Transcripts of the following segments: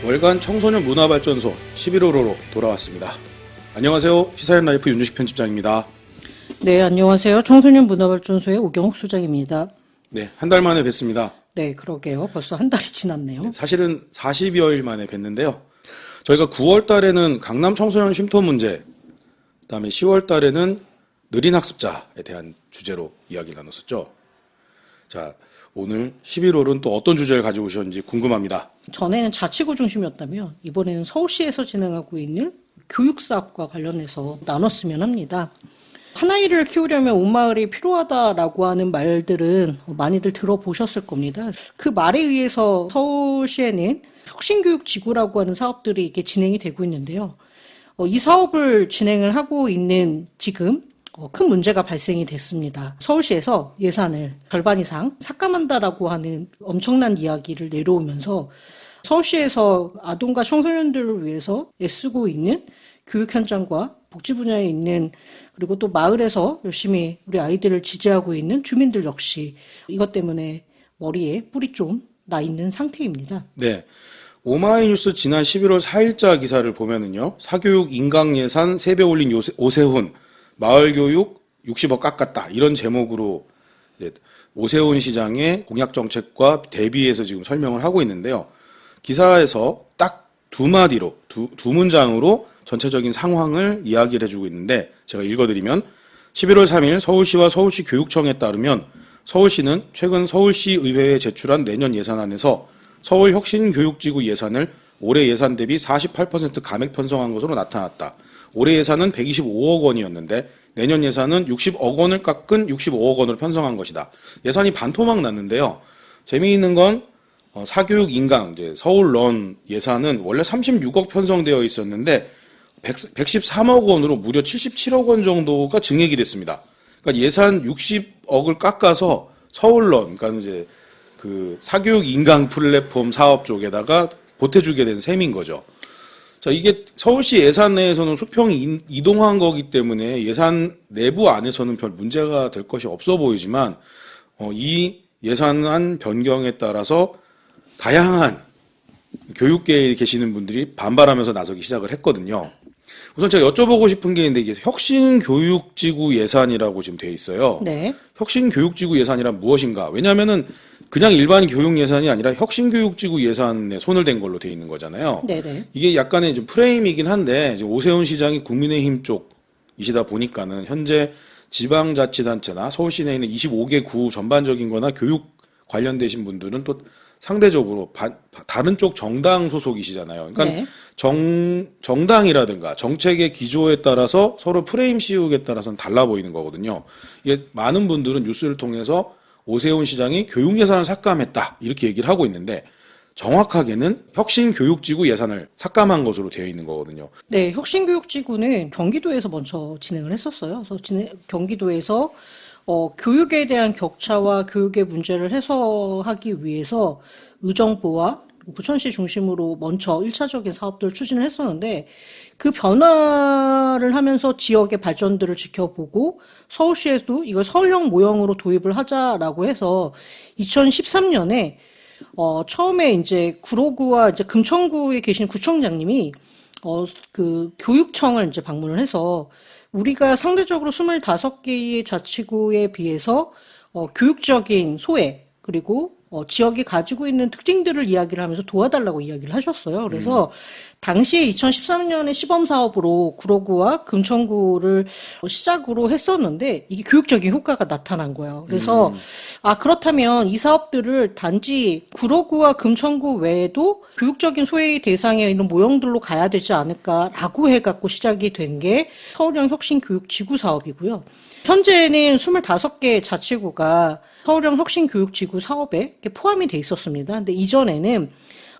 월간 청소년 문화발전소 11월호로 돌아왔습니다. 안녕하세요. 시사인 라이프 윤주식 편집장입니다. 네, 안녕하세요. 청소년 문화발전소의 오경옥 소장입니다. 네, 한 달 만에 뵙습니다. 네, 그러게요. 벌써 한 달이 지났네요. 네, 사실은 40여일 만에 뵀는데요. 저희가 9월 달에는 강남 청소년 쉼터 문제, 그다음에 10월 달에는 느린 학습자에 대한 주제로 이야기 나눴었죠. 자, 오늘 11월은 또 어떤 주제를 가지고 오셨는지 궁금합니다. 전에는 자치구 중심이었다면 이번에는 서울시에서 진행하고 있는 교육사업과 관련해서 나눴으면 합니다. 한 아이를 키우려면 온 마을이 필요하다라고 하는 말들은 많이들 들어보셨을 겁니다. 그 말에 의해서 서울시에는 혁신교육지구라고 하는 사업들이 이렇게 진행이 되고 있는데요. 이 사업을 진행을 하고 있는 지금 큰 문제가 발생이 됐습니다. 서울시에서 예산을 절반 이상 삭감한다라고 하는 엄청난 이야기를 내려오면서 서울시에서 아동과 청소년들을 위해서 애쓰고 있는 교육 현장과 복지 분야에 있는 그리고 또 마을에서 열심히 우리 아이들을 지지하고 있는 주민들 역시 이것 때문에 머리에 뿔이 좀 나 있는 상태입니다. 네. 오마이뉴스 지난 11월 4일자 기사를 보면은요. 사교육 인강 예산 3배 올린 오세훈, 마을교육 60억 깎았다. 이런 제목으로 오세훈 시장의 공약 정책과 대비해서 지금 설명을 하고 있는데요. 기사에서 딱 두 마디로, 두 문장으로 전체적인 상황을 이야기를 해주고 있는데 제가 읽어드리면 11월 3일 서울시와 서울시 교육청에 따르면 서울시는 최근 서울시 의회에 제출한 내년 예산안에서 서울혁신교육지구 예산을 올해 예산 대비 48% 감액 편성한 것으로 나타났다. 올해 예산은 125억 원이었는데 내년 예산은 60억 원을 깎은 65억 원으로 편성한 것이다. 예산이 반토막 났는데요. 재미있는 건 사교육 인강, 이제 서울런 예산은 원래 36억 편성되어 있었는데 113억 원으로 무려 77억 원 정도가 증액이 됐습니다. 그러니까 예산 60억을 깎아서 서울런, 그러니까 이제 그 사교육 인강 플랫폼 사업 쪽에다가 보태주게 된 셈인 거죠. 자, 이게 서울시 예산 내에서는 수평이 이동한 거기 때문에 예산 내부 안에서는 별 문제가 될 것이 없어 보이지만 이 예산안 변경에 따라서 다양한 교육계에 계시는 분들이 반발하면서 나서기 시작을 했거든요. 우선 제가 여쭤보고 싶은 게 있는데 이게 혁신교육지구 예산이라고 지금 돼 있어요. 네. 혁신교육지구 예산이란 무엇인가? 왜냐하면은 그냥 일반 교육 예산이 아니라 혁신교육지구 예산에 손을 댄 걸로 돼 있는 거잖아요. 네네. 이게 약간의 좀 프레임이긴 한데 오세훈 시장이 국민의힘 쪽이시다 보니까는 현재 지방자치단체나 서울시 내에 있는 25개 구 전반적인 거나 교육 관련되신 분들은 또 상대적으로 다른 쪽 정당 소속이시잖아요. 그러니까 네. 정당이라든가 정책의 기조에 따라서 서로 프레임 씌우기에 따라서는 달라 보이는 거거든요. 이게 많은 분들은 뉴스를 통해서 오세훈 시장이 교육 예산을 삭감했다 이렇게 얘기를 하고 있는데 정확하게는 혁신교육지구 예산을 삭감한 것으로 되어 있는 거거든요. 네, 혁신교육지구는 경기도에서 먼저 진행을 했었어요. 그래서 경기도에서 교육에 대한 격차와 교육의 문제를 해소하기 위해서 의정부와 부천시 중심으로 먼저 1차적인 사업들을 추진을 했었는데 그 변화를 하면서 지역의 발전들을 지켜보고 서울시에도 이걸 서울형 모형으로 도입을 하자라고 해서 2013년에 처음에 이제 구로구와 이제 금천구에 계신 구청장님이 그 교육청을 이제 방문을 해서 우리가 상대적으로 25개의 자치구에 비해서 교육적인 소외 그리고 지역이 가지고 있는 특징들을 이야기를 하면서 도와달라고 이야기를 하셨어요. 그래서 당시에 2013년에 시범사업으로 구로구와 금천구를 시작으로 했었는데 이게 교육적인 효과가 나타난 거예요. 그래서 그렇다면 이 사업들을 단지 구로구와 금천구 외에도 교육적인 소외의 대상에 있는 모형들로 가야 되지 않을까라고 해갖고 시작이 된 게 서울형 혁신교육지구 사업이고요. 현재는 25개 자치구가 서울형 혁신교육지구 사업에 포함이 돼 있었습니다. 근데 이전에는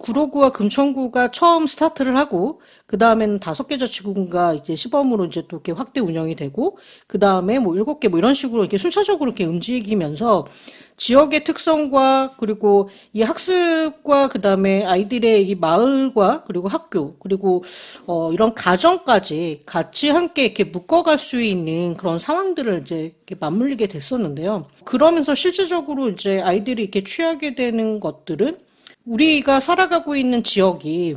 구로구와 금천구가 처음 스타트를 하고, 그 다음에는 5개 자치구가 이제 시범으로 이제 또 이렇게 확대 운영이 되고, 그 다음에 7개 이런 식으로 이렇게 순차적으로 이렇게 움직이면서 지역의 특성과 그리고 이 학습과 그 다음에 아이들의 이 마을과 그리고 학교 그리고 이런 가정까지 같이 함께 이렇게 묶어갈 수 있는 그런 상황들을 이제 이렇게 맞물리게 됐었는데요. 그러면서 실질적으로 이제 아이들이 이렇게 취하게 되는 것들은 우리가 살아가고 있는 지역이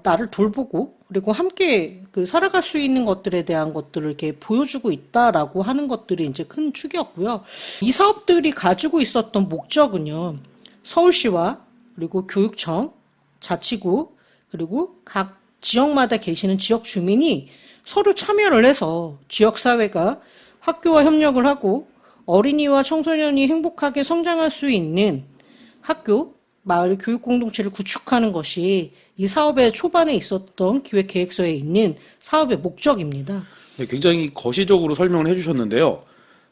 나를 돌보고 그리고 함께 그 살아갈 수 있는 것들에 대한 것들을 이렇게 보여주고 있다라고 하는 것들이 이제 큰 축이었고요. 이 사업들이 가지고 있었던 목적은요. 서울시와 그리고 교육청, 자치구 그리고 각 지역마다 계시는 지역 주민이 서로 참여를 해서 지역사회가 학교와 협력을 하고 어린이와 청소년이 행복하게 성장할 수 있는 학교, 마을 교육 공동체를 구축하는 것이 이 사업의 초반에 있었던 기획 계획서에 있는 사업의 목적입니다. 네, 굉장히 거시적으로 설명을 해주셨는데요.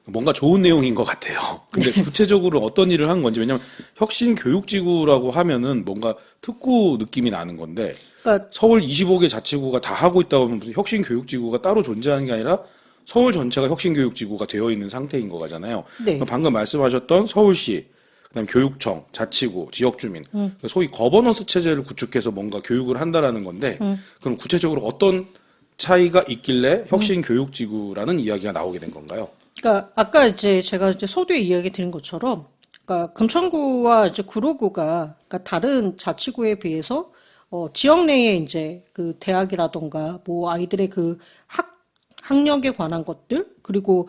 뭔가 좋은 내용인 것 같아요. 근데 구체적으로 어떤 일을 한 건지, 왜냐면 혁신교육지구라고 하면은 뭔가 특구 느낌이 나는 건데, 그러니까 서울 25개 자치구가 다 하고 있다고 하면 무슨 혁신교육지구가 따로 존재하는 게 아니라 서울 전체가 혁신교육지구가 되어 있는 상태인 거잖아요. 네. 방금 말씀하셨던 서울시, 그다음 교육청, 자치구, 지역주민, 소위 거버넌스 체제를 구축해서 뭔가 교육을 한다라는 건데, 그럼 구체적으로 어떤 차이가 있길래 혁신교육지구라는 이야기가 나오게 된 건가요? 그러니까 아까 이제 제가 이제 서두에 이야기 드린 것처럼, 그러니까 금천구와 이제 구로구가 그러니까 다른 자치구에 비해서 지역 내에 이제 그 대학이라던가 뭐 아이들의 그 학력에 관한 것들 그리고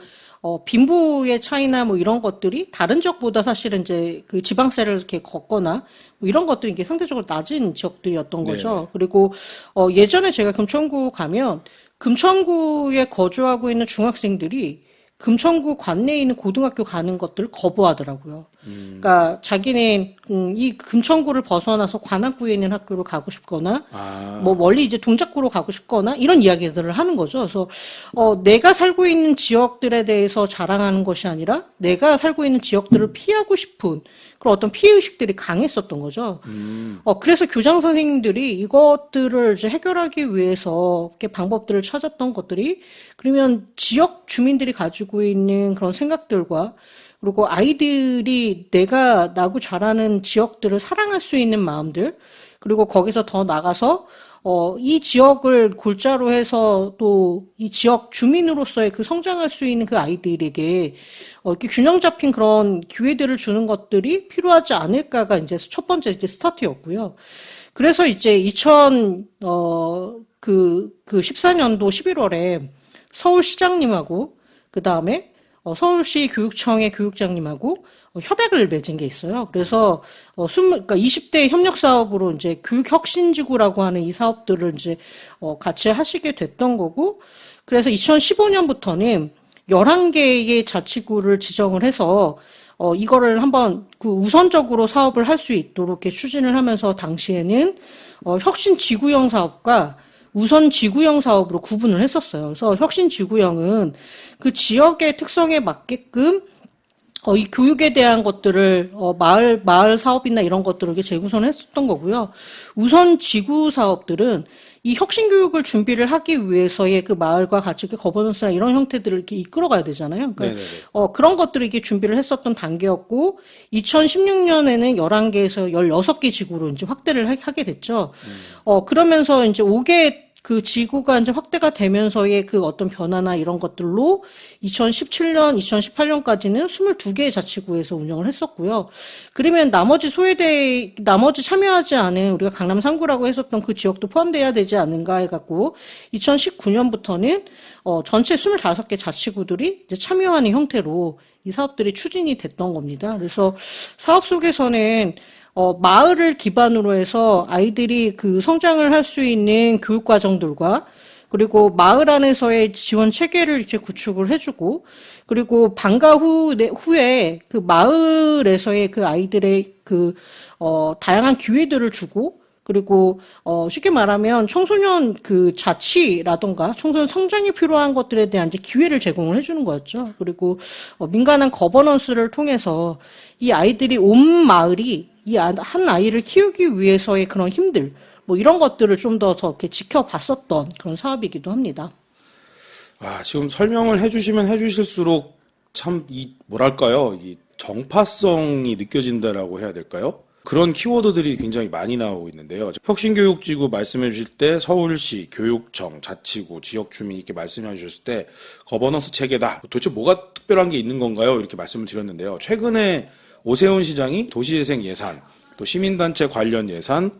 빈부의 차이나 뭐 이런 것들이 다른 지역보다 사실은 이제 그 지방세를 이렇게 걷거나 뭐 이런 것들이 이게 상대적으로 낮은 지역들이었던 거죠. 네네. 그리고 예전에 제가 금천구 가면 금천구에 거주하고 있는 중학생들이 금천구 관내에 있는 고등학교 가는 것들을 거부하더라고요. 그러니까 자기는 이 금천구를 벗어나서 관악구에 있는 학교를 가고 싶거나 뭐 멀리 이제 동작구로 가고 싶거나 이런 이야기들을 하는 거죠. 그래서 내가 살고 있는 지역들에 대해서 자랑하는 것이 아니라 내가 살고 있는 지역들을 피하고 싶은 그런 어떤 피해의식들이 강했었던 거죠. 그래서 교장 선생님들이 이것들을 이제 해결하기 위해서 이렇게 방법들을 찾았던 것들이 그러면 지역 주민들이 가지고 있는 그런 생각들과 그리고 아이들이 내가 나고 자라는 지역들을 사랑할 수 있는 마음들 그리고 거기서 더 나가서 이 지역을 골자로 해서 또 이 지역 주민으로서의 그 성장할 수 있는 그 아이들에게 이렇게 균형 잡힌 그런 기회들을 주는 것들이 필요하지 않을까가 이제 첫 번째 이제 스타트였고요. 그래서 이제 14년도 11월에 서울시장님하고 그 다음에 서울시 교육청의 교육장님하고 협약을 맺은 게 있어요. 그래서 그러니까 20대 협력 사업으로 이제 교육혁신지구라고 하는 이 사업들을 이제 같이 하시게 됐던 거고, 그래서 2015년부터는 11개의 자치구를 지정을 해서 이거를 한번 그 우선적으로 사업을 할 수 있도록 이렇게 추진을 하면서 당시에는 혁신지구형 사업과 우선 지구형 사업으로 구분을 했었어요. 그래서 혁신 지구형은 그 지역의 특성에 맞게끔 이 교육에 대한 것들을 마을 사업이나 이런 것들을 이렇게 재구성을 했었던 거고요. 우선 지구 사업들은 이 혁신 교육을 준비를 하기 위해서의 그 마을과 같이 그 거버넌스나 이런 형태들을 이렇게 이끌어가야 되잖아요. 그러니까 그런 것들을 이렇게 준비를 했었던 단계였고 2016년에는 11개에서 16개 지구로 이제 확대를 하게 됐죠. 그러면서 이제 5개 그 지구가 이제 확대가 되면서의 그 어떤 변화나 이런 것들로 2017년, 2018년까지는 22개의 자치구에서 운영을 했었고요. 그러면 나머지 참여하지 않은 우리가 강남 3구라고 했었던 그 지역도 포함돼야 되지 않은가 해갖고 2019년부터는 전체 25개 자치구들이 이제 참여하는 형태로 이 사업들이 추진이 됐던 겁니다. 그래서 사업 속에서는 마을을 기반으로 해서 아이들이 그 성장을 할 수 있는 교육 과정들과 그리고 마을 안에서의 지원 체계를 이제 구축을 해주고 그리고 방과 후에 그 마을에서의 그 아이들의 그 다양한 기회들을 주고 그리고 쉽게 말하면 청소년 그 자치라던가 청소년 성장이 필요한 것들에 대한 이제 기회를 제공을 해주는 거였죠. 그리고 민간한 거버넌스를 통해서 이 아이들이 온 마을이 이 한 아이를 키우기 위해서의 그런 힘들, 뭐 이런 것들을 좀 더 이렇게 지켜봤었던 그런 사업이기도 합니다. 지금 설명을 해주시면 해주실수록 참 뭐랄까요, 이 정파성이 느껴진다라고 해야 될까요? 그런 키워드들이 굉장히 많이 나오고 있는데요. 혁신교육지구 말씀해 주실 때 서울시, 교육청, 자치구, 지역주민 이렇게 말씀해 주셨을 때 거버넌스 체계다. 도대체 뭐가 특별한 게 있는 건가요? 이렇게 말씀을 드렸는데요. 최근에 오세훈 시장이 도시재생 예산, 또 시민단체 관련 예산,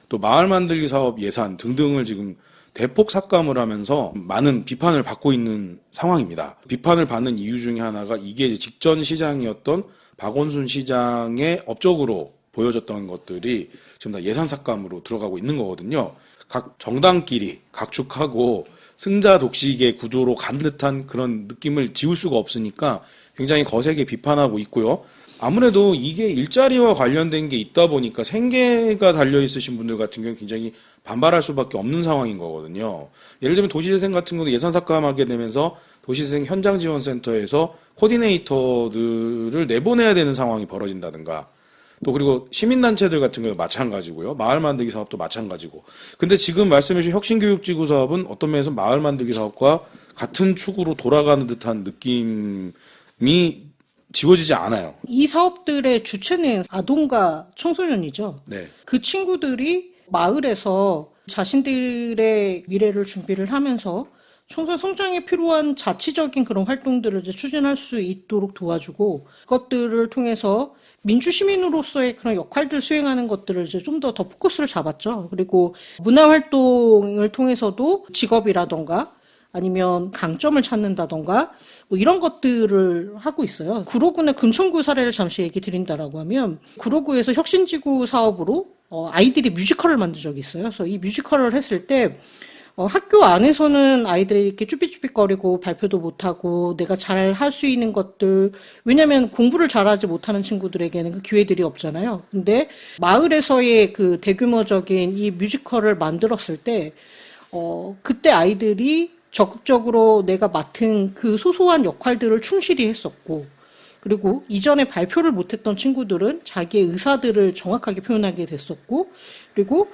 또 마을 만들기 사업 예산 등등을 지금 대폭 삭감을 하면서 많은 비판을 받고 있는 상황입니다. 비판을 받는 이유 중에 하나가 이게 이제 직전 시장이었던 박원순 시장의 업적으로 보여졌던 것들이 지금 다 예산 삭감으로 들어가고 있는 거거든요. 각 정당끼리 각축하고 승자 독식의 구조로 간 듯한 그런 느낌을 지울 수가 없으니까 굉장히 거세게 비판하고 있고요. 아무래도 이게 일자리와 관련된 게 있다 보니까 생계가 달려 있으신 분들 같은 경우는 굉장히 반발할 수밖에 없는 상황인 거거든요. 예를 들면 도시재생 같은 경우도 예산 삭감하게 되면서 도시재생 현장지원센터에서 코디네이터들을 내보내야 되는 상황이 벌어진다든가, 또 그리고 시민단체들 같은 경우도 마찬가지고요. 마을 만들기 사업도 마찬가지고. 근데 지금 말씀해 주신 혁신교육지구 사업은 어떤 면에서 마을 만들기 사업과 같은 축으로 돌아가는 듯한 느낌이 지워지지 않아요. 이 사업들의 주체는 아동과 청소년이죠. 네. 그 친구들이 마을에서 자신들의 미래를 준비를 하면서 청소년 성장에 필요한 자치적인 그런 활동들을 이제 추진할 수 있도록 도와주고, 그것들을 통해서 민주시민으로서의 그런 역할들 수행하는 것들을 이제 좀 더 포커스를 잡았죠. 그리고 문화활동을 통해서도 직업이라던가 아니면 강점을 찾는다던가 뭐 이런 것들을 하고 있어요. 구로구의 금천구 사례를 잠시 얘기 드린다라고 하면, 구로구에서 혁신지구 사업으로 아이들이 뮤지컬을 만든 적이 있어요. 그래서 이 뮤지컬을 했을 때 학교 안에서는 아이들이 이렇게 쭈삣쭈삣거리고 발표도 못하고 내가 잘 할 수 있는 것들, 왜냐면 공부를 잘하지 못하는 친구들에게는 그 기회들이 없잖아요. 근데 마을에서의 그 대규모적인 이 뮤지컬을 만들었을 때, 그때 아이들이 적극적으로 내가 맡은 그 소소한 역할들을 충실히 했었고, 그리고 이전에 발표를 못했던 친구들은 자기의 의사들을 정확하게 표현하게 됐었고, 그리고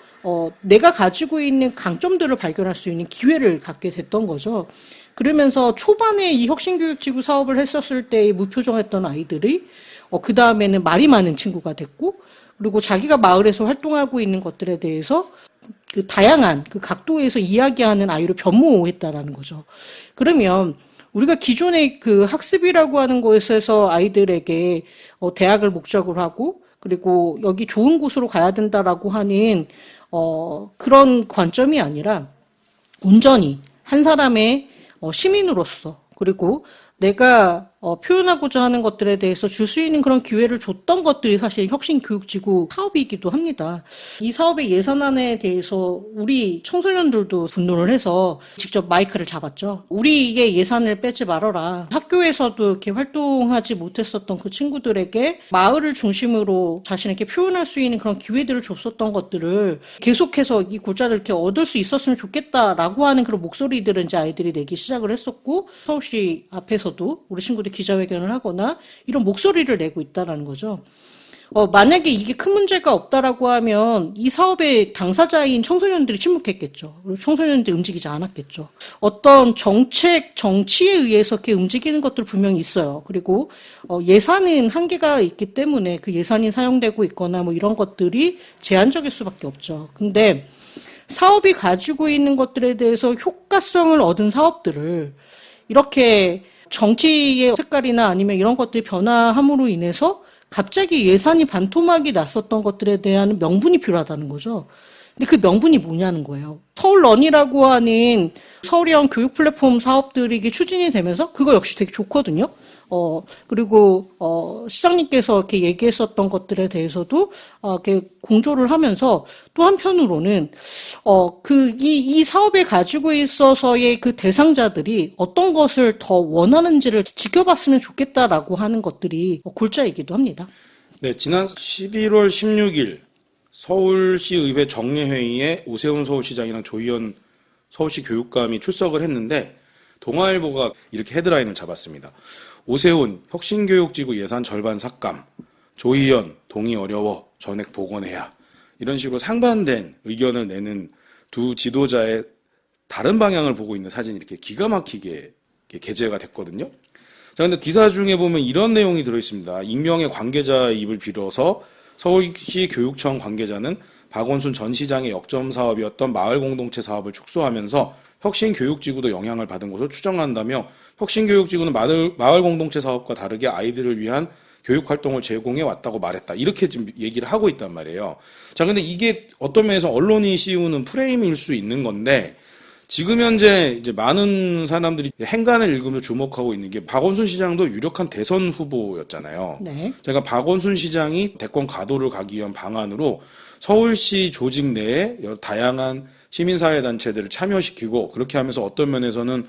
내가 가지고 있는 강점들을 발견할 수 있는 기회를 갖게 됐던 거죠. 그러면서 초반에 이 혁신교육지구 사업을 했었을 때 무표정했던 아이들이 그 다음에는 말이 많은 친구가 됐고, 그리고 자기가 마을에서 활동하고 있는 것들에 대해서 그 다양한 그 각도에서 이야기하는 아이로 변모했다라는 거죠. 그러면 우리가 기존의 그 학습이라고 하는 곳에서 아이들에게 대학을 목적으로 하고, 그리고 여기 좋은 곳으로 가야 된다라고 하는 그런 관점이 아니라 온전히 한 사람의 시민으로서, 그리고 내가 표현하고자 하는 것들에 대해서 줄 수 있는 그런 기회를 줬던 것들이 사실 혁신교육지구 사업이기도 합니다. 이 사업의 예산안에 대해서 우리 청소년들도 분노를 해서 직접 마이크를 잡았죠. 우리에게 예산을 빼지 말아라. 학교에서도 이렇게 활동하지 못했었던 그 친구들에게 마을을 중심으로 자신에게 표현할 수 있는 그런 기회들을 줬었던 것들을 계속해서 이 골자를 이렇게 얻을 수 있었으면 좋겠다라고 하는 그런 목소리들을 이제 아이들이 내기 시작을 했었고, 서울시 앞에서도 우리 친구들 기자회견을 하거나 이런 목소리를 내고 있다라는 거죠. 만약에 이게 큰 문제가 없다라고 하면 이 사업의 당사자인 청소년들이 침묵했겠죠. 그리고 청소년들이 움직이지 않았겠죠. 어떤 정책, 정치에 의해서 이렇게 움직이는 것들 분명히 있어요. 그리고 예산은 한계가 있기 때문에 그 예산이 사용되고 있거나 뭐 이런 것들이 제한적일 수밖에 없죠. 근데 사업이 가지고 있는 것들에 대해서 효과성을 얻은 사업들을 이렇게 정치의 색깔이나 아니면 이런 것들이 변화함으로 인해서 갑자기 예산이 반토막이 났었던 것들에 대한 명분이 필요하다는 거죠. 근데 그 명분이 뭐냐는 거예요. 서울런이라고 하는 서울형 교육 플랫폼 사업들이 이게 추진이 되면서 그거 역시 되게 좋거든요. 그리고 시장님께서 이렇게 얘기했었던 것들에 대해서도 이렇게 공조를 하면서, 또 한편으로는 이 사업에 가지고 있어서의 그 대상자들이 어떤 것을 더 원하는지를 지켜봤으면 좋겠다라고 하는 것들이 골자이기도 합니다. 네, 지난 11월 16일 서울시의회 정례회의에 오세훈 서울시장이랑 조희연 서울시 교육감이 출석을 했는데, 동아일보가 이렇게 헤드라인을 잡았습니다. 오세훈 혁신교육지구 예산 절반 삭감, 조희연 동의 어려워 전액 복원해야, 이런 식으로 상반된 의견을 내는 두 지도자의 다른 방향을 보고 있는 사진이 이렇게 기가 막히게 게재가 됐거든요. 자, 근데 기사 중에 보면 이런 내용이 들어있습니다. 익명의 관계자 입을 빌어서 서울시 교육청 관계자는 박원순 전 시장의 역점 사업이었던 마을 공동체 사업을 축소하면서 혁신교육지구도 영향을 받은 것으로 추정한다며, 혁신교육지구는 마을 공동체 사업과 다르게 아이들을 위한 교육 활동을 제공해 왔다고 말했다. 이렇게 지금 얘기를 하고 있단 말이에요. 자, 근데 이게 어떤 면에서 언론이 씌우는 프레임일 수 있는 건데 지금 현재 이제 많은 사람들이 행간을 읽으면서 주목하고 있는 게 박원순 시장도 유력한 대선 후보였잖아요. 네. 제가 박원순 시장이 대권 가도를 가기 위한 방안으로 서울시 조직 내에 여러 다양한 시민사회단체들을 참여시키고 그렇게 하면서 어떤 면에서는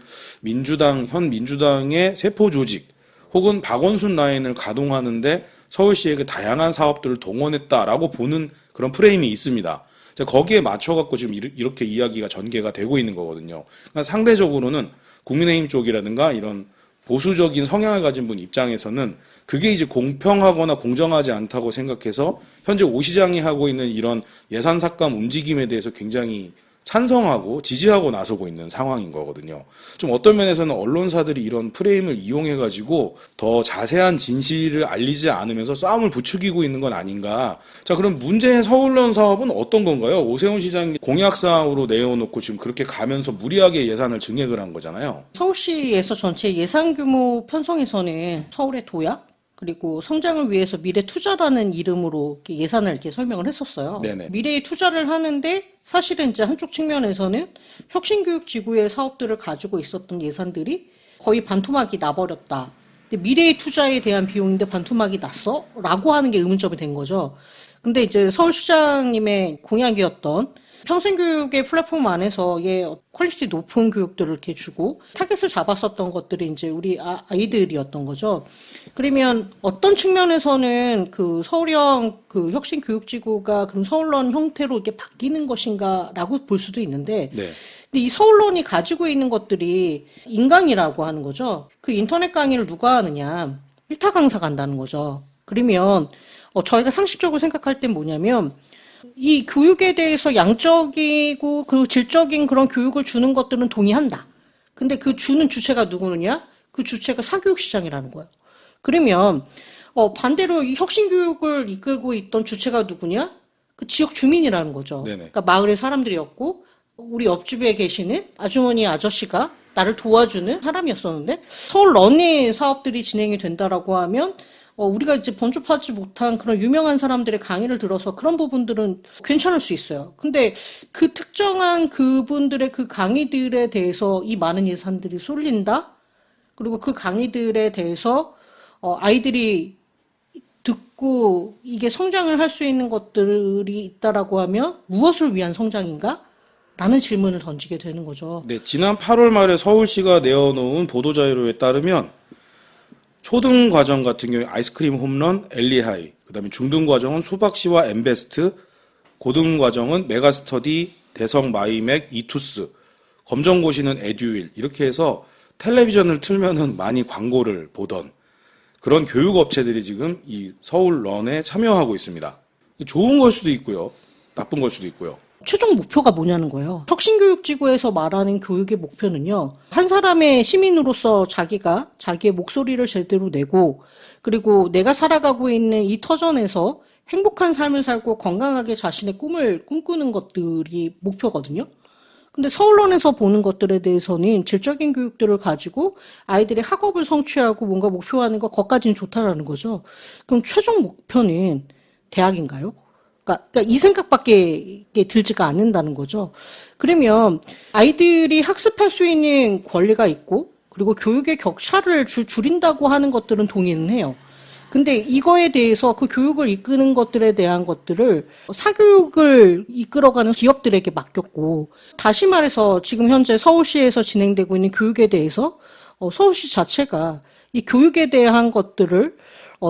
현 민주당의 세포 조직 혹은 박원순 라인을 가동하는데 서울시의 다양한 사업들을 동원했다라고 보는 그런 프레임이 있습니다. 거기에 맞춰갖고 지금 이렇게 이야기가 전개가 되고 있는 거거든요. 그러니까 상대적으로는 국민의힘 쪽이라든가 이런 보수적인 성향을 가진 분 입장에서는 그게 이제 공평하거나 공정하지 않다고 생각해서 현재 오 시장이 하고 있는 이런 예산 삭감 움직임에 대해서 굉장히 찬성하고 지지하고 나서고 있는 상황인 거거든요. 좀 어떤 면에서는 언론사들이 이런 프레임을 이용해가지고 더 자세한 진실을 알리지 않으면서 싸움을 부추기고 있는 건 아닌가. 자, 그럼 문제의 서울론 사업은 어떤 건가요? 오세훈 시장이 공약사항으로 내어놓고 지금 그렇게 가면서 무리하게 예산을 증액을 한 거잖아요. 서울시에서 전체 예산 규모 편성에서는 서울의 도약, 그리고 성장을 위해서 미래 투자라는 이름으로 이렇게 예산을 이렇게 설명을 했었어요. 네네. 미래에 투자를 하는데 사실은 이제 한쪽 측면에서는 혁신교육지구의 사업들을 가지고 있었던 예산들이 거의 반토막이 나버렸다. 근데 미래의 투자에 대한 비용인데 반토막이 났어? 라고 하는 게 의문점이 된 거죠. 근데 이제 서울시장님의 공약이었던 평생교육의 플랫폼 안에서 퀄리티 높은 교육들을 이렇게 주고 타겟을 잡았었던 것들이 이제 우리 아이들이었던 거죠. 그러면 어떤 측면에서는 그 서울형 그 혁신교육지구가 그럼 서울론 형태로 이렇게 바뀌는 것인가라고 볼 수도 있는데, 네. 근데 이 서울론이 가지고 있는 것들이 인강이라고 하는 거죠. 그 인터넷 강의를 누가 하느냐? 일타 강사가 한다는 거죠. 그러면 저희가 상식적으로 생각할 땐 뭐냐면 이 교육에 대해서 양적이고 그 질적인 그런 교육을 주는 것들은 동의한다. 근데 그 주는 주체가 누구느냐? 그 주체가 사교육 시장이라는 거예요. 그러면 반대로 이 혁신교육을 이끌고 있던 주체가 누구냐? 그 지역 주민이라는 거죠. 네네. 그러니까 마을의 사람들이었고 우리 옆집에 계시는 아주머니 아저씨가 나를 도와주는 사람이었었는데 서울런의 사업들이 진행이 된다라고 하면 우리가 이제 번접하지 못한 그런 유명한 사람들의 강의를 들어서 그런 부분들은 괜찮을 수 있어요. 근데 그 특정한 그분들의 그 강의들에 대해서 이 많은 예산들이 쏠린다? 그리고 그 강의들에 대해서 아이들이 듣고 이게 성장을 할 수 있는 것들이 있다라고 하면 무엇을 위한 성장인가? 라는 질문을 던지게 되는 거죠. 네, 지난 8월 말에 서울시가 내어놓은 보도자료에 따르면 초등 과정 같은 경우에 아이스크림 홈런, 엘리하이, 그다음에 중등 과정은 수박시와 엠베스트, 고등 과정은 메가스터디, 대성 마이맥, 이투스, 검정고시는 에듀윌 이렇게 해서 텔레비전을 틀면은 많이 광고를 보던 그런 교육 업체들이 지금 이 서울런에 참여하고 있습니다. 좋은 걸 수도 있고요, 나쁜 걸 수도 있고요. 최종 목표가 뭐냐는 거예요. 혁신교육지구에서 말하는 교육의 목표는요. 한 사람의 시민으로서 자기가 자기의 목소리를 제대로 내고 그리고 내가 살아가고 있는 이 터전에서 행복한 삶을 살고 건강하게 자신의 꿈을 꿈꾸는 것들이 목표거든요. 근데 서울론에서 보는 것들에 대해서는 질적인 교육들을 가지고 아이들의 학업을 성취하고 뭔가 목표하는 것, 거기까지는 좋다라는 거죠. 그럼 최종 목표는 대학인가요? 그러니까 이 생각밖에 들지가 않는다는 거죠. 그러면 아이들이 학습할 수 있는 권리가 있고 그리고 교육의 격차를 줄인다고 하는 것들은 동의는 해요. 근데 이거에 대해서 그 교육을 이끄는 것들에 대한 것들을 사교육을 이끌어가는 기업들에게 맡겼고 다시 말해서 지금 현재 서울시에서 진행되고 있는 교육에 대해서 서울시 자체가 이 교육에 대한 것들을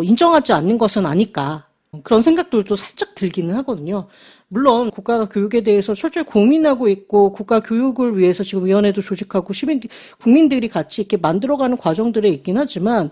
인정하지 않는 것은 아닐까. 그런 생각들도 살짝 들기는 하거든요. 물론 국가가 교육에 대해서 철저히 고민하고 있고 국가 교육을 위해서 지금 위원회도 조직하고 국민들이 같이 이렇게 만들어가는 과정들에 있긴 하지만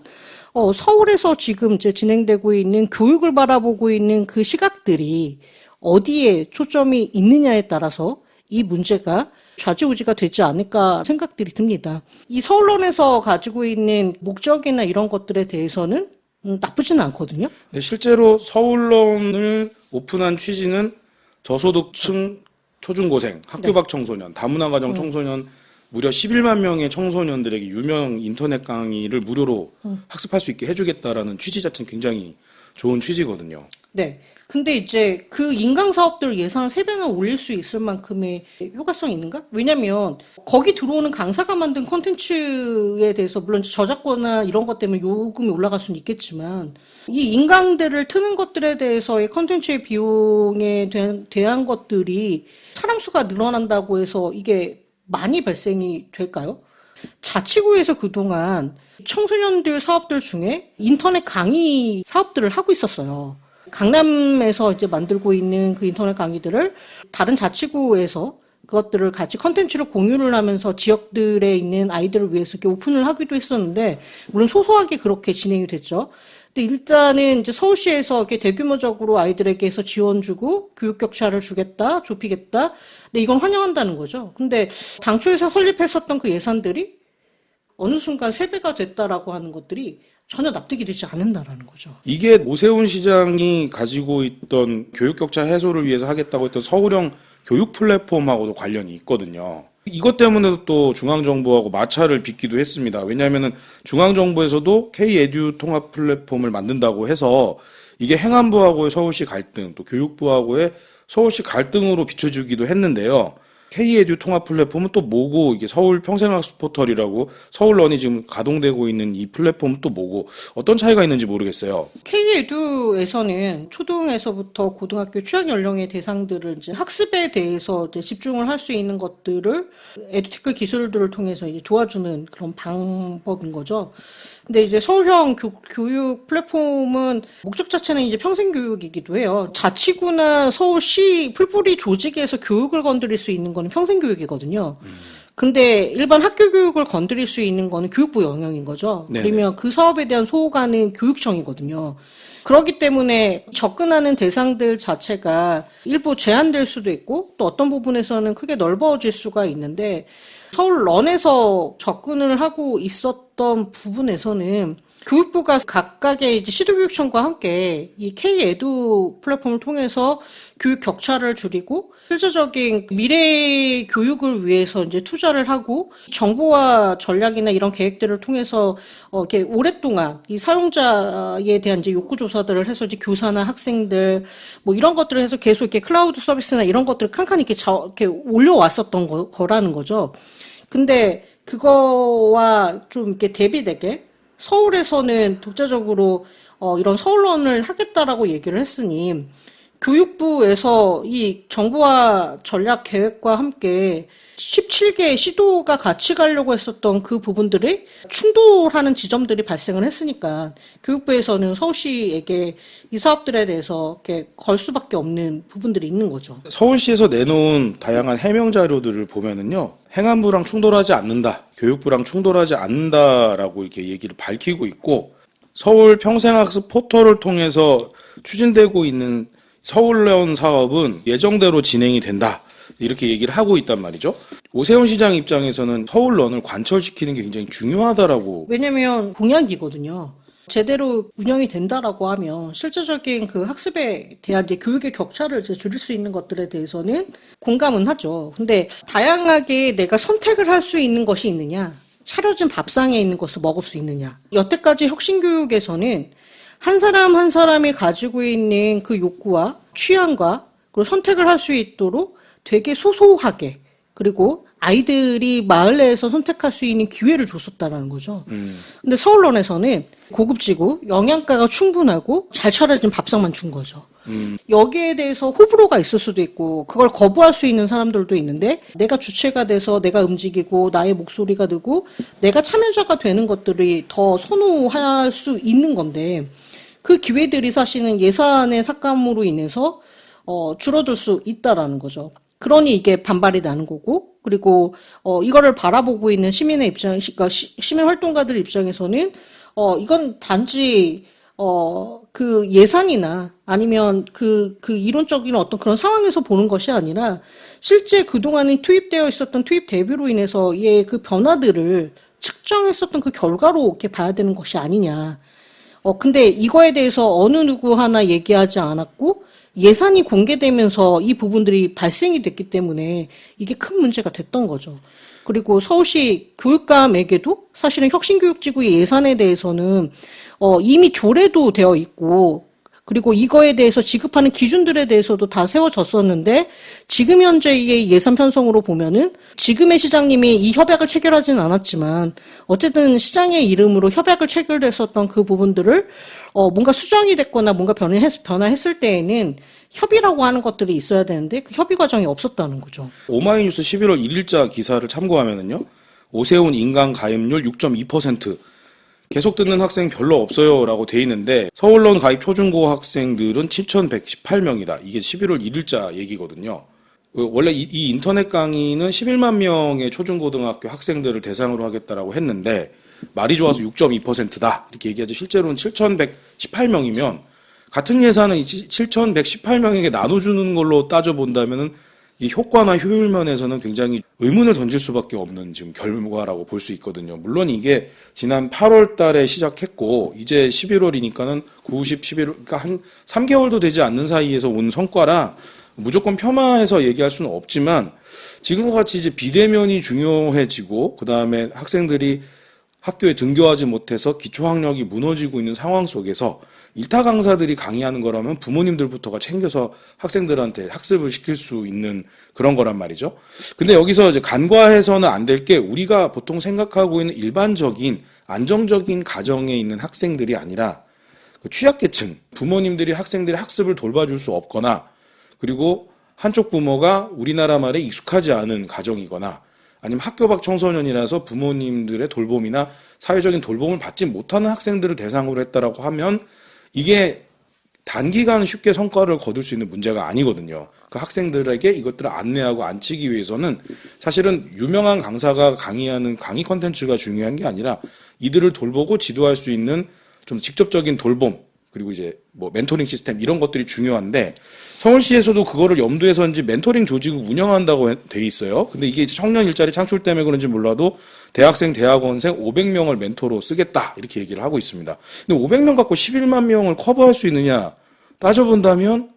서울에서 지금 이제 진행되고 있는 교육을 바라보고 있는 그 시각들이 어디에 초점이 있느냐에 따라서 이 문제가 좌지우지가 되지 않을까 생각들이 듭니다. 이 서울론에서 가지고 있는 목적이나 이런 것들에 대해서는 나쁘지는 않거든요. 네, 실제로 서울론을 오픈한 취지는 저소득층 초중고생, 학교 밖 청소년, 다문화 가정 청소년을 무려 11만 명의 청소년들에게 유명 인터넷 강의를 무료로 학습할 수 있게 해주겠다라는 취지 자체는 굉장히 좋은 취지거든요. 네. 근데 이제 그 인강 사업들 예산을 3배나 올릴 수 있을 만큼의 효과성이 있는가? 왜냐면 거기 들어오는 강사가 만든 콘텐츠에 대해서 물론 저작권이나 이런 것 때문에 요금이 올라갈 수는 있겠지만 이 인강들을 트는 것들에 대해서의 콘텐츠의 비용에 대한 것들이 사람 수가 늘어난다고 해서 이게 많이 발생이 될까요? 자치구에서 그동안 청소년들 사업들 중에 인터넷 강의 사업들을 하고 있었어요. 강남에서 이제 만들고 있는 그 인터넷 강의들을 다른 자치구에서 그것들을 같이 컨텐츠를 공유를 하면서 지역들에 있는 아이들을 위해서 이렇게 오픈을 하기도 했었는데, 물론 소소하게 그렇게 진행이 됐죠. 근데 일단은 이제 서울시에서 이렇게 대규모적으로 아이들에게서 지원 주고 교육 격차를 주겠다, 좁히겠다. 근데 이건 환영한다는 거죠. 근데 당초에서 설립했었던 그 예산들이 어느 순간 3배가 됐다라고 하는 것들이 전혀 납득이 되지 않는다라는 거죠. 이게 오세훈 시장이 가지고 있던 교육 격차 해소를 위해서 하겠다고 했던 서울형 교육 플랫폼하고도 관련이 있거든요. 이것 때문에 또 중앙정부하고 마찰을 빚기도 했습니다. 왜냐하면은 중앙정부에서도 K-에듀 통합 플랫폼을 만든다고 해서 이게 행안부하고의 서울시 갈등, 또 교육부하고의 서울시 갈등으로 비춰지기도 했는데요. K-에듀 통합 플랫폼은 또 뭐고, 이게 서울 평생학습 포털이라고 서울런이 지금 가동되고 있는 이 플랫폼은 또 뭐고, 어떤 차이가 있는지 모르겠어요. K-에듀에서는 초등에서부터 고등학교 취약 연령의 대상들을 이제 학습에 대해서 이제 집중을 할 수 있는 것들을 에듀테크 기술들을 통해서 이제 도와주는 그런 방법인 거죠. 근데 이제 서울형 교육 플랫폼은 목적 자체는 이제 평생교육이기도 해요. 자치구나 서울시 풀뿌리 조직에서 교육을 건드릴 수 있는 거는 평생교육이거든요. 근데 일반 학교 교육을 건드릴 수 있는 거는 교육부 영역인 거죠. 네네. 그러면 그 사업에 대한 소호가는 교육청이거든요. 그렇기 때문에 접근하는 대상들 자체가 일부 제한될 수도 있고 또 어떤 부분에서는 크게 넓어질 수가 있는데 서울런에서 접근을 하고 있었던 부분에서는 교육부가 각각의 이제 시도교육청과 함께 이 K-에듀 플랫폼을 통해서 교육 격차를 줄이고 실질적인 미래 교육을 위해서 이제 투자를 하고 정보화 전략이나 이런 계획들을 통해서 이렇게 오랫동안 이 사용자에 대한 이제 욕구 조사들을 해서 이제 교사나 학생들 뭐 이런 것들을 해서 계속 이렇게 클라우드 서비스나 이런 것들을 칸칸이 이렇게 올려왔었던 거라는 거죠. 근데 그거와 좀 이렇게 대비되게 서울에서는 독자적으로 이런 서울론을 하겠다라고 얘기를 했으니 교육부에서 이 정보화 전략 계획과 함께 17개 시도가 같이 가려고 했었던 그 부분들이 충돌하는 지점들이 발생을 했으니까 교육부에서는 서울시에게 이 사업들에 대해서 이렇게 걸 수밖에 없는 부분들이 있는 거죠. 서울시에서 내놓은 다양한 해명 자료들을 보면은요, 행안부랑 충돌하지 않는다, 교육부랑 충돌하지 않는다라고 이렇게 얘기를 밝히고 있고, 서울 평생학습 포털을 통해서 추진되고 있는 서울론 사업은 예정대로 진행이 된다, 이렇게 얘기를 하고 있단 말이죠. 오세훈 시장 입장에서는 서울런을 관철시키는 게 굉장히 중요하다라고. 왜냐면 공약이거든요. 제대로 운영이 된다라고 하면 실질적인 그 학습에 대한 이제 교육의 격차를 이제 줄일 수 있는 것들에 대해서는 공감은 하죠. 근데 다양하게 내가 선택을 할 수 있는 것이 있느냐, 차려진 밥상에 있는 것을 먹을 수 있느냐. 여태까지 혁신교육에서는 한 사람 한 사람이 가지고 있는 그 욕구와 취향과 그리고 선택을 할 수 있도록 되게 소소하게 그리고 아이들이 마을 내에서 선택할 수 있는 기회를 줬었다는 거죠. 근데 서울론에서는 고급지고 영양가가 충분하고 잘 차려진 밥상만 준 거죠. 여기에 대해서 호불호가 있을 수도 있고 그걸 거부할 수 있는 사람들도 있는데 내가 주체가 돼서 내가 움직이고 나의 목소리가 되고 내가 참여자가 되는 것들이 더 선호할 수 있는 건데 그 기회들이 사실은 예산의 삭감으로 인해서 줄어들 수 있다라는 거죠. 그러니 이게 반발이 나는 거고, 그리고 이거를 바라보고 있는 시민의 입장, 그러니까 시민 활동가들 입장에서는 이건 단지 그 예산이나 아니면 그 이론적인 어떤 그런 상황에서 보는 것이 아니라 실제 그동안에 투입되어 있었던 투입 대비로 인해서 얘 그 변화들을 측정했었던 그 결과로 이렇게 봐야 되는 것이 아니냐. 근데 이거에 대해서 어느 누구 하나 얘기하지 않았고, 예산이 공개되면서 이 부분들이 발생이 됐기 때문에 이게 큰 문제가 됐던 거죠. 그리고 서울시 교육감에게도 사실은 혁신교육지구의 예산에 대해서는 이미 조례도 되어 있고, 그리고 이거에 대해서 지급하는 기준들에 대해서도 다 세워졌었는데, 지금 현재의 예산 편성으로 보면은 지금의 시장님이 이 협약을 체결하지는 않았지만 어쨌든 시장의 이름으로 협약을 체결했었던 그 부분들을 뭔가 수정이 됐거나 뭔가 변화했을 때에는 협의라고 하는 것들이 있어야 되는데 그 협의 과정이 없었다는 거죠. 오마이뉴스 11월 1일자 기사를 참고하면은요. 오세훈 인강 가입률 6.2%. 계속 듣는 학생 별로 없어요 라고 돼 있는데 서울론 가입 초중고 학생들은 7,118명이다. 이게 11월 1일자 얘기거든요. 원래 이 인터넷 강의는 11만 명의 초중고등학교 학생들을 대상으로 하겠다라고 했는데 말이 좋아서 6.2%다 이렇게 얘기하지 실제로는 7,118명이면 같은 예산은 7,118명에게 나눠주는 걸로 따져본다면은 이 효과나 효율 면에서는 굉장히 의문을 던질 수밖에 없는 지금 결과라고 볼 수 있거든요. 물론 이게 지난 8월 달에 시작했고 이제 11월이니까는 9, 10, 11월 그러니까 한 3개월도 되지 않는 사이에서 온 성과라 무조건 폄하해서 얘기할 수는 없지만 지금과 같이 이제 비대면이 중요해지고 그다음에 학생들이 학교에 등교하지 못해서 기초학력이 무너지고 있는 상황 속에서 일타 강사들이 강의하는 거라면 부모님들부터가 챙겨서 학생들한테 학습을 시킬 수 있는 그런 거란 말이죠. 근데 여기서 이제 간과해서는 안 될 게 우리가 보통 생각하고 있는 일반적인 안정적인 가정에 있는 학생들이 아니라 취약계층, 부모님들이 학생들의 학습을 돌봐줄 수 없거나 그리고 한쪽 부모가 우리나라 말에 익숙하지 않은 가정이거나 아니면 학교 밖 청소년이라서 부모님들의 돌봄이나 사회적인 돌봄을 받지 못하는 학생들을 대상으로 했다라고 하면 이게 단기간 쉽게 성과를 거둘 수 있는 문제가 아니거든요. 그 학생들에게 이것들을 안내하고 안치기 위해서는 사실은 유명한 강사가 강의하는 강의 콘텐츠가 중요한 게 아니라 이들을 돌보고 지도할 수 있는 좀 직접적인 돌봄 그리고 이제 뭐 멘토링 시스템 이런 것들이 중요한데 서울시에서도 그거를 염두에서인지 멘토링 조직을 운영한다고 돼 있어요. 근데 이게 청년 일자리 창출 때문에 그런지 몰라도 대학생, 대학원생 500명을 멘토로 쓰겠다 이렇게 얘기를 하고 있습니다. 근데 500명 갖고 11만 명을 커버할 수 있느냐 따져본다면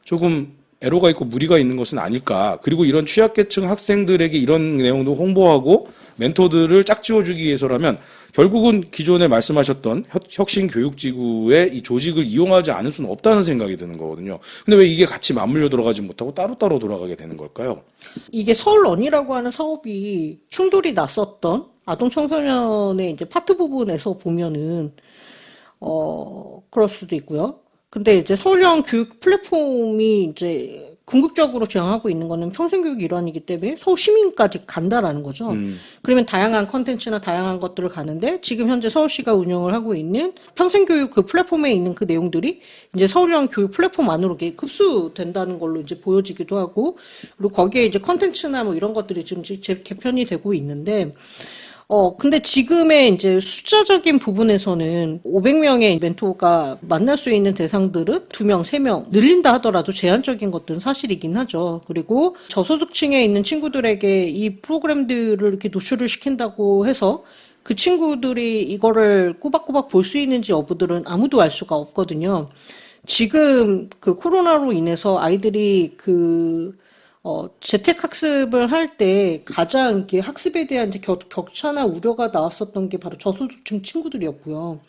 조금 애로가 있고 무리가 있는 것은 아닐까. 그리고 이런 취약계층 학생들에게 이런 내용도 홍보하고 멘토들을 짝지어주기 위해서라면 결국은 기존에 말씀하셨던 혁신교육지구의 이 조직을 이용하지 않을 수는 없다는 생각이 드는 거거든요. 근데 왜 이게 같이 맞물려 돌아가지 못하고 따로따로 돌아가게 되는 걸까요? 이게 서울런이라고 하는 사업이 충돌이 났었던 아동 청소년의 이제 파트 부분에서 보면은 그럴 수도 있고요. 근데 이제 서울형 교육 플랫폼이 이제 궁극적으로 지향하고 있는 거는 평생교육 일환이기 때문에 서울 시민까지 간다라는 거죠. 그러면 다양한 컨텐츠나 다양한 것들을 가는데 지금 현재 서울시가 운영을 하고 있는 평생교육 그 플랫폼에 있는 그 내용들이 이제 서울형 교육 플랫폼 안으로 흡수된다는 걸로 이제 보여지기도 하고 그리고 거기에 이제 컨텐츠나 뭐 이런 것들이 지금 개편이 되고 있는데 근데 지금의 이제 숫자적인 부분에서는 500명의 멘토가 만날 수 있는 대상들은 2명, 3명 늘린다 하더라도 제한적인 것들은 사실이긴 하죠. 그리고 저소득층에 있는 친구들에게 이 프로그램들을 이렇게 노출을 시킨다고 해서 그 친구들이 이거를 꼬박꼬박 볼 수 있는지 여부들은 아무도 알 수가 없거든요. 지금 그 코로나로 인해서 아이들이 재택학습을 할 때 가장 이렇게 학습에 대한 이제 격차나 우려가 나왔었던 게 바로 저소득층 친구들이었고요.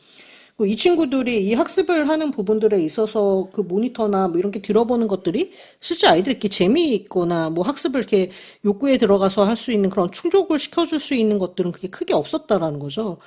이 친구들이 이 학습을 하는 부분들에 있어서 그 모니터나 뭐 이런 게 들어보는 것들이 실제 아이들이 이렇게 재미있거나 뭐 학습을 이렇게 욕구에 들어가서 할 수 있는 그런 충족을 시켜줄 수 있는 것들은 그게 크게 없었다라는 거죠.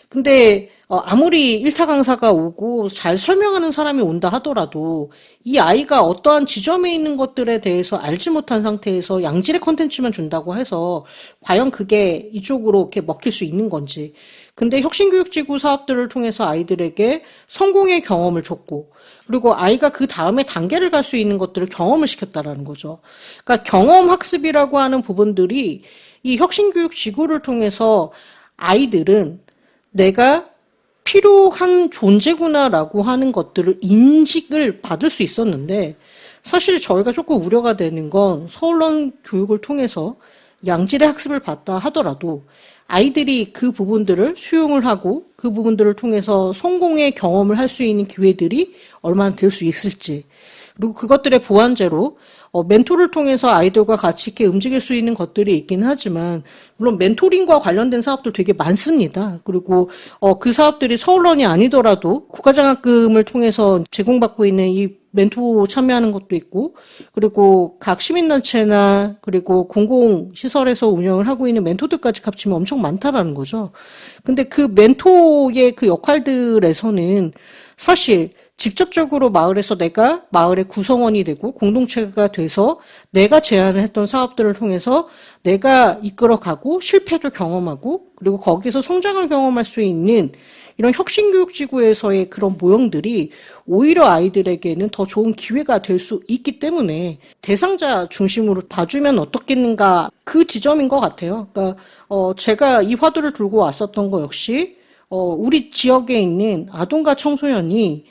근데 아무리 일타 강사가 오고 잘 설명하는 사람이 온다 하더라도 이 아이가 어떠한 지점에 있는 것들에 대해서 알지 못한 상태에서 양질의 컨텐츠만 준다고 해서 과연 그게 이쪽으로 이렇게 먹힐 수 있는 건지. 근데 혁신교육지구 사업들을 통해서 아이들에게 성공의 경험을 줬고 그리고 아이가 그 다음에 단계를 갈 수 있는 것들을 경험을 시켰다라는 거죠. 그러니까 경험 학습이라고 하는 부분들이 이 혁신교육지구를 통해서 아이들은 내가 필요한 존재구나라고 하는 것들을 인식을 받을 수 있었는데 사실 저희가 조금 우려가 되는 건 서울론 교육을 통해서 양질의 학습을 받다 하더라도 아이들이 그 부분들을 수용을 하고 그 부분들을 통해서 성공의 경험을 할 수 있는 기회들이 얼마나 될 수 있을지 그리고 그것들의 보완제로 멘토를 통해서 아이들과 같이 이렇게 움직일 수 있는 것들이 있긴 하지만 물론 멘토링과 관련된 사업들 되게 많습니다. 그리고 그 사업들이 서울론이 아니더라도 국가장학금을 통해서 제공받고 있는 이 멘토 참여하는 것도 있고 그리고 각 시민단체나 그리고 공공시설에서 운영을 하고 있는 멘토들까지 합치면 엄청 많다라는 거죠. 근데 그 멘토의 그 역할들에서는 사실 직접적으로 마을에서 내가 마을의 구성원이 되고 공동체가 돼서 내가 제안을 했던 사업들을 통해서 내가 이끌어가고 실패를 경험하고 그리고 거기서 성장을 경험할 수 있는 이런 혁신교육지구에서의 그런 모형들이 오히려 아이들에게는 더 좋은 기회가 될 수 있기 때문에 대상자 중심으로 봐주면 어떻겠는가 그 지점인 것 같아요. 그러니까 제가 이 화두를 들고 왔었던 거 역시 우리 지역에 있는 아동과 청소년이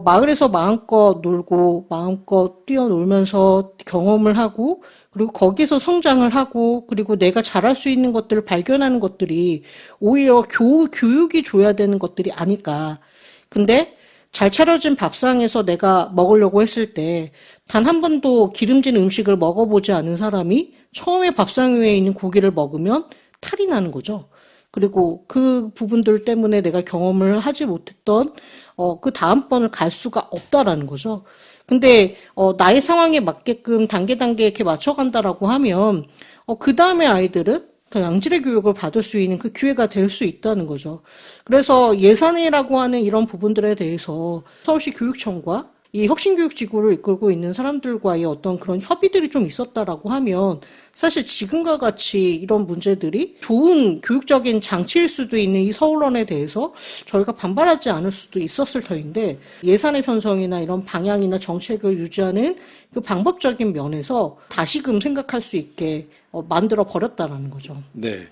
마을에서 마음껏 놀고 마음껏 뛰어놀면서 경험을 하고 그리고 거기서 성장을 하고 그리고 내가 잘할 수 있는 것들을 발견하는 것들이 오히려 교육이 줘야 되는 것들이 아닐까. 근데 잘 차려진 밥상에서 내가 먹으려고 했을 때 단 한 번도 기름진 음식을 먹어보지 않은 사람이 처음에 밥상 위에 있는 고기를 먹으면 탈이 나는 거죠. 그리고 그 부분들 때문에 내가 경험을 하지 못했던 그 다음번을 갈 수가 없다라는 거죠. 근데 나의 상황에 맞게끔 단계 이렇게 맞춰간다라고 하면 그 다음에 아이들은 더 양질의 교육을 받을 수 있는 그 기회가 될 수 있다는 거죠. 그래서 예산이라고 하는 이런 부분들에 대해서 서울시 교육청과 이 혁신교육지구를 이끌고 있는 사람들과의 어떤 그런 협의들이 좀 있었다라고 하면 사실 지금과 같이 이런 문제들이 좋은 교육적인 장치일 수도 있는 이 서울론에 대해서 저희가 반발하지 않을 수도 있었을 터인데 예산의 편성이나 이런 방향이나 정책을 유지하는 그 방법적인 면에서 다시금 생각할 수 있게 만들어 버렸다라는 거죠. 네.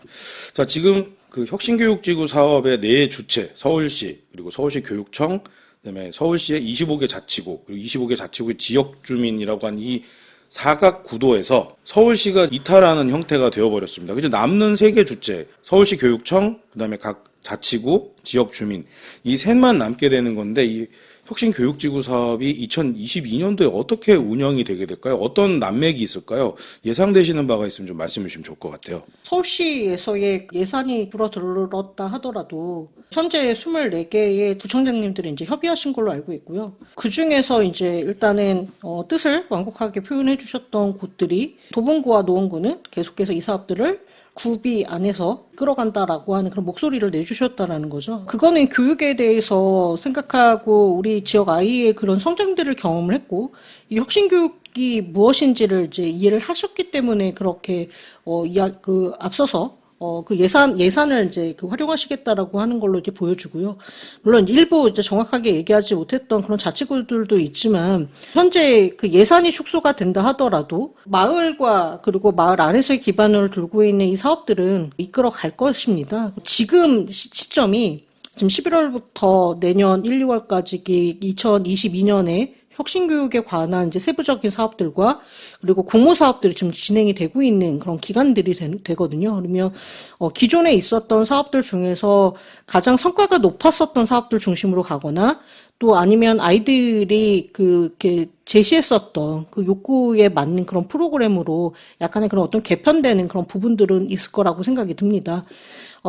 자, 지금 그 혁신교육지구 사업의 네 주체, 서울시, 그리고 서울시 교육청, 그다음에 서울시의 25개 자치구, 그리고 25개 자치구의 지역 주민이라고 한 이 사각 구도에서 서울시가 이탈하는 형태가 되어버렸습니다. 그래서 남는 세 개 주체, 서울시 교육청, 그다음에 각 자치구, 지역 주민, 이 셋만 남게 되는 건데, 이 혁신교육지구 사업이 2022년도에 어떻게 운영이 되게 될까요? 어떤 난맥이 있을까요? 예상되시는 바가 있으면 좀 말씀해 주시면 좋을 것 같아요. 서울시에서의 예산이 줄어들었다 하더라도 현재 24개의 구청장님들이 이제 협의하신 걸로 알고 있고요. 그 중에서 이제 일단은 뜻을 완곡하게 표현해 주셨던 곳들이 도봉구와 노원구는 계속해서 이 사업들을 구비 안에서 끌어간다라고 하는 그런 목소리를 내주셨다라는 거죠. 그거는 교육에 대해서 생각하고 우리 지역 아이의 그런 성장들을 경험을 했고 이 혁신교육이 무엇인지를 이제 이해를 하셨기 때문에 그렇게 앞서서 그 예산을 이제 활용하시겠다라고 하는 걸로 이제 보여주고요. 물론 일부 이제 정확하게 얘기하지 못했던 그런 자치구들도 있지만, 현재 그 예산이 축소가 된다 하더라도, 마을과 그리고 마을 안에서의 기반을 두고 있는 이 사업들은 이끌어 갈 것입니다. 지금 시점이 지금 11월부터 내년 1, 2월까지 2022년에 혁신교육에 관한 이제 세부적인 사업들과 그리고 공모 사업들이 지금 진행이 되고 있는 그런 기간들이 되거든요. 그러면 기존에 있었던 사업들 중에서 가장 성과가 높았었던 사업들 중심으로 가거나 또 아니면 아이들이 이렇게 제시했었던 그 욕구에 맞는 그런 프로그램으로 약간의 그런 어떤 개편되는 그런 부분들은 있을 거라고 생각이 듭니다.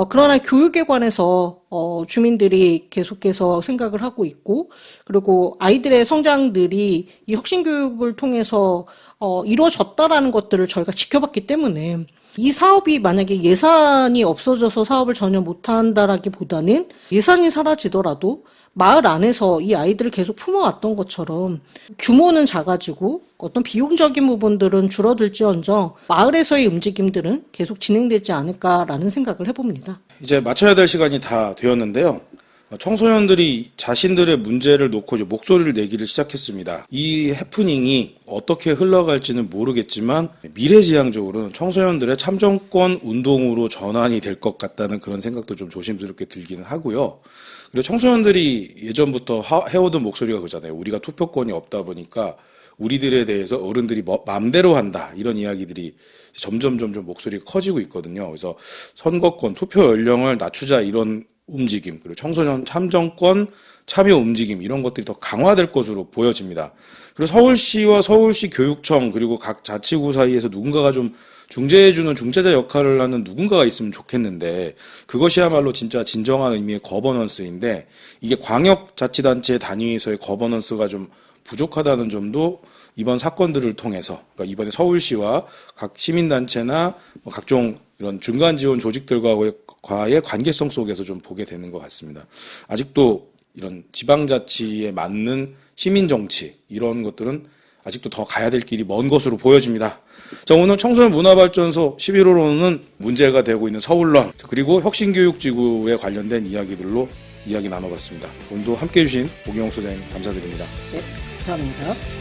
그러나 교육에 관해서 주민들이 계속해서 생각을 하고 있고 그리고 아이들의 성장들이 이 혁신교육을 통해서 이루어졌다라는 것들을 저희가 지켜봤기 때문에 이 사업이 만약에 예산이 없어져서 사업을 전혀 못한다라기보다는 예산이 사라지더라도 마을 안에서 이 아이들을 계속 품어왔던 것처럼 규모는 작아지고 어떤 비용적인 부분들은 줄어들지언정 마을에서의 움직임들은 계속 진행되지 않을까라는 생각을 해봅니다. 이제 마쳐야 될 시간이 다 되었는데요. 청소년들이 자신들의 문제를 놓고 이제 목소리를 내기를 시작했습니다. 이 해프닝이 어떻게 흘러갈지는 모르겠지만 미래지향적으로는 청소년들의 참정권 운동으로 전환이 될 것 같다는 그런 생각도 좀 조심스럽게 들기는 하고요. 그리고 청소년들이 예전부터 해오던 목소리가 그잖아요. 우리가 투표권이 없다 보니까 우리들에 대해서 어른들이 마음대로 한다. 이런 이야기들이 점점 목소리가 커지고 있거든요. 그래서 선거권, 투표 연령을 낮추자 이런 움직임, 그리고 청소년 참정권 참여 움직임 이런 것들이 더 강화될 것으로 보여집니다. 그리고 서울시와 서울시 교육청 그리고 각 자치구 사이에서 누군가가 좀 중재해주는 중재자 역할을 하는 누군가가 있으면 좋겠는데 그것이야말로 진짜 진정한 의미의 거버넌스인데 이게 광역자치단체 단위에서의 거버넌스가 좀 부족하다는 점도 이번 사건들을 통해서 그러니까 이번에 서울시와 각 시민단체나 뭐 각종 이런 중간 지원 조직들과의 관계성 속에서 좀 보게 되는 것 같습니다. 아직도 이런 지방자치에 맞는 시민정치 이런 것들은 아직도 더 가야 될 길이 먼 것으로 보여집니다. 자, 오늘 청소년 문화발전소 11호로는 문제가 되고 있는 서울론 그리고 혁신교육지구에 관련된 이야기들로 이야기 나눠봤습니다. 오늘도 함께해 주신 오경영 소장님 감사드립니다. 네, 감사합니다.